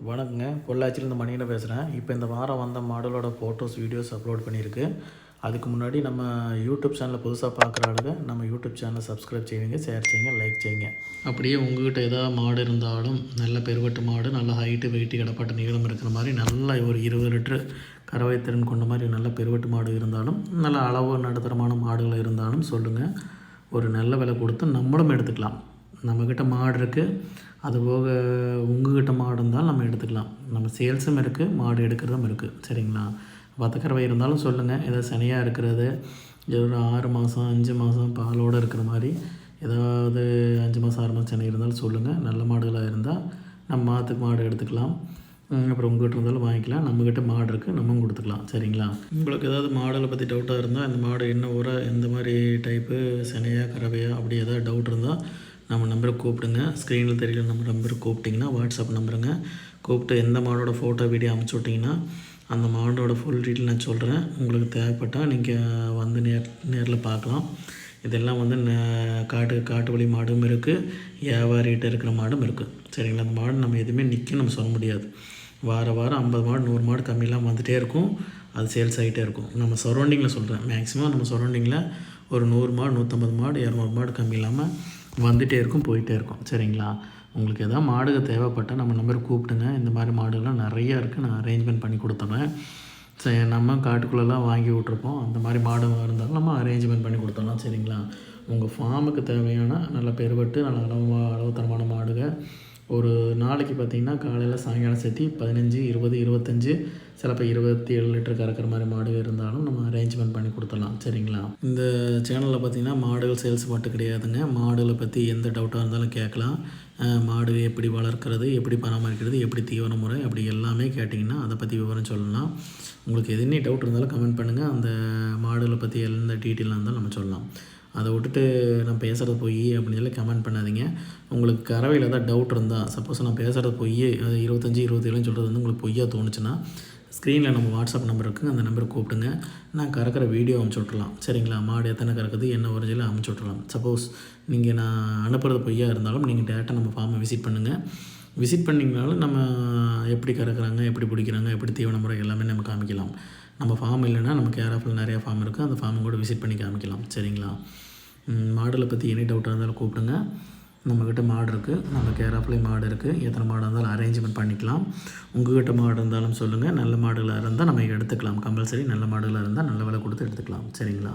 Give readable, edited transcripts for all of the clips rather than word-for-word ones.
வணக்கங்க. பொள்ளாச்சியிலேருந்து மணிகண்டன் பேசுகிறேன். இப்போ இந்த வாரம் வந்த மாடலோட ஃபோட்டோஸ், வீடியோஸ் அப்லோட் பண்ணியிருக்கு. அதுக்கு முன்னாடி நம்ம யூடியூப் சேனலை புதுசாக பார்க்குற ஆளுங்க நம்ம யூடியூப் சேனலை சப்ஸ்கிரைப் செய்வீங்க, ஷேர் செய்யுங்க, லைக் செய்யுங்க. அப்படியே உங்கள்கிட்ட ஏதாவது மாடு இருந்தாலும் நல்ல பெருவட்டு மாடு, நல்ல ஹைட்டு வெயிட்டு இடப்பட்ட நீளம் இருக்கிற மாதிரி நல்ல ஒரு 20 லிட்டரு கறவை திறன் கொண்ட மாதிரி நல்ல பெருவட்டு மாடு இருந்தாலும், நல்ல அளவு நடுத்தரமான மாடுகள் இருந்தாலும் சொல்லுங்கள். ஒரு நல்ல விலை கொடுத்து நம்மளும் எடுத்துக்கலாம். நம்மக்கிட்ட மாடு இருக்குது, அதுபோக உங்கள்கிட்ட மாடு இருந்தாலும் நம்ம எடுத்துக்கலாம். நம்ம சேல்ஸும் இருக்குது, மாடு எடுக்கிறதும் இருக்குது. சரிங்களா? வத்தக்கறவை இருந்தாலும் சொல்லுங்கள். ஏதாவது சனியாக இருக்கிறது, ஒரு 6 மாதம் 5 மாதம் பாலோடு இருக்கிற மாதிரி ஏதாவது 5 மாதம் 6 மாதம் சனி இருந்தாலும் சொல்லுங்கள். நல்ல மாடுகளாக இருந்தால் நம்ம மாற்றுக்கு மாடு எடுத்துக்கலாம். அப்புறம் உங்கள்கிட்ட இருந்தாலும் வாங்கிக்கலாம். நம்மக்கிட்ட மாடு இருக்குது, நம்ம கொடுத்துக்கலாம். சரிங்களா? உங்களுக்கு ஏதாவது மாடலை பற்றி டவுட்டாக இருந்தால், இந்த மாடு என்ன ஊரை, எந்த மாதிரி டைப்பு, சனையாக கறவையா, அப்படி ஏதாவது டவுட் இருந்தால் நம்ம நம்பருக்கு கூப்பிடுங்க. ஸ்க்ரீனில் தெரியல நம்ம நம்பருக்கு கூப்பிட்டிங்கன்னா வாட்ஸ்அப் நம்பருங்க. கூப்பிட்டு எந்த மாடோட ஃபோட்டோ வீடியோ அனுப்பிச்சி விட்டிங்கன்னா அந்த மாடோட ஃபுல் டீட்டெயில் நான் சொல்கிறேன். உங்களுக்கு தேவைப்பட்டால் நீங்கள் வந்து நேரில் பார்க்கலாம். இதெல்லாம் வந்து காட்டு வழி மாடும் இருக்குது, வியாபாரிகிட்ட இருக்கிற மாடும் இருக்குது. சரிங்களா? அந்த மாடு நம்ம எதுவுமே நம்ம சொல்ல முடியாது. வாரம் 50 மாடு 100 மாடு கம்மியெல்லாம் வந்துகிட்டே இருக்கும். அது சேல்ஸ் ஆகிட்டே இருக்கும். நம்ம சரௌண்டிங்கில் சொல்கிறேன். மேக்ஸிமம் நம்ம சரௌண்டிங்கில் ஒரு 100 மாடு 150 மாடு 200 மாடு கம்மி இல்லாமல் வந்துகிட்டே இருக்கும், போயிட்டே இருக்கும். சரிங்களா? உங்களுக்கு எதாவது மாடுகள் தேவைப்பட்டால் நம்ம நம்பருக்கு கூப்பிட்டுங்க. இந்த மாதிரி மாடுகள்லாம் நிறையா இருக்குது, நான் அரேஞ்ச்மெண்ட் பண்ணி கொடுத்துட்றேன். சரி, நம்ம காட்டுக்குள்ளெல்லாம் வாங்கி விட்ருப்போம். அந்த மாதிரி மாடு இருந்தாலும் நம்ம அரேஞ்ச்மெண்ட் பண்ணி கொடுத்துடலாம். சரிங்களா? உங்கள் ஃபார்முக்கு தேவையான நல்ல பெருவட்டு, நல்ல அளவுத்தரமான மாடுகள் ஒரு நாளைக்கு பார்த்திங்கன்னா காலையில் சாயங்காலம் சேர்த்து 15 20 25 சிலப்போ 27 லிட்டர் கறக்கிற மாதிரி மாடுகள் இருந்தாலும் நம்ம அரேஞ்ச்மெண்ட் பண்ணி கொடுத்துடலாம். சரிங்களா? இந்த சேனலில் பார்த்திங்கன்னா மாடுகள் சேல்ஸ் மட்டும் கிடையாதுங்க. மாடுகளை பற்றி எந்த டவுட்டாக இருந்தாலும் கேட்கலாம். மாடு எப்படி வளர்க்குறது, எப்படி பராமரிக்கிறது, எப்படி தீவன முறை, அப்படி எல்லாமே கேட்டிங்கன்னா அதை பற்றி விவரம் சொல்லலாம். உங்களுக்கு எதுனே டவுட் இருந்தாலும் கமெண்ட் பண்ணுங்கள். அந்த மாடுகளை பற்றி எந்த டீட்டெயிலாக இருந்தாலும் நம்ம சொல்லலாம். அதை விட்டுட்டு நான் பேசுகிறது பொய் அப்படின்னு சொல்லி கமெண்ட் பண்ணாதீங்க. உங்களுக்கு கறவையில் ஏதாவது டவுட் இருந்தால், சப்போஸ் நான் பேசுகிறது பொய், அது 25 27 சொல்கிறது வந்து உங்களுக்கு பொய்யாக தோணுச்சுன்னா ஸ்க்ரீனில் நம்ம வாட்ஸ்அப் நம்பர் இருக்குது, அந்த நம்பருக்கு கூப்பிடுங்க. நான் கறக்கிற வீடியோ அனுப்பிச்சி விட்றலாம். சரிங்களா? மாடு எத்தனை கறக்குது, என்ன ஒரிஜினல் அனுப்பிச்சி விட்றலாம். சப்போஸ் நீங்கள் நான் அனுப்புகிறது பொய்யாக இருந்தாலும் நீங்கள் டேரெக்டாக நம்ம ஃபார்மை விசிட் பண்ணுங்கள். விசிட் பண்ணிங்கனாலும் நம்ம எப்படி கறக்குறாங்க, எப்படி பிடிக்கிறாங்க, எப்படி தீவன முறை எல்லாமே நம்ம காமிக்கலாம். நம்ம ஃபார்ம் இல்லைன்னா நம்ம கேர் ஆஃபில் நிறையா ஃபார்ம் இருக்குது, அந்த ஃபார்மை கூட விசிட் பண்ணி காமிக்கலாம். சரிங்களா? மாடலை பற்றி எனி டவுட்டாக இருந்தாலும் கூப்பிடுங்க. நம்மக்கிட்ட மாடு இருக்குது, நம்ம கேர் ஆஃப்லேயும் மாடு இருக்குது. எத்தனை மாடு இருந்தாலும் அரேஞ்ச்மெண்ட் பண்ணிக்கலாம். உங்கள்கிட்ட மாடு இருந்தாலும் சொல்லுங்கள். நல்ல மாடுகளாக இருந்தால் நம்ம எடுத்துக்கலாம். கம்பல்சரி நல்ல மாடுகளாக இருந்தால் நல்ல விலை கொடுத்து எடுத்துக்கலாம். சரிங்களா?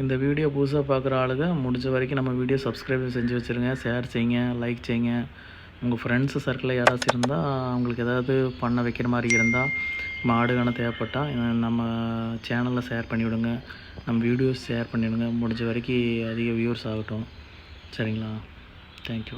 இந்த வீடியோ புதுசாக பார்க்குற ஆளுங்க முடிஞ்ச வரைக்கும் நம்ம வீடியோ சப்ஸ்கிரைப் செஞ்சு வச்சுருங்க, ஷேர் செய்யுங்க, லைக் செய்யுங்க. உங்கள் ஃப்ரெண்ட்ஸு சர்க்கிளில் யாராச்சும் இருந்தால் அவங்களுக்கு ஏதாவது பண்ண வைக்கிற மாதிரி இருந்தால் மாடுகான தேவைப்பட்டால் நம்ம சேனலில் ஷேர் பண்ணிவிடுங்க. நம்ம வீடியோஸ் ஷேர் பண்ணிவிடுங்க. முடிஞ்ச வரைக்கும் அதிக வியூவர்ஸ் ஆகட்டும். சரிங்களா? தேங்க்யூ.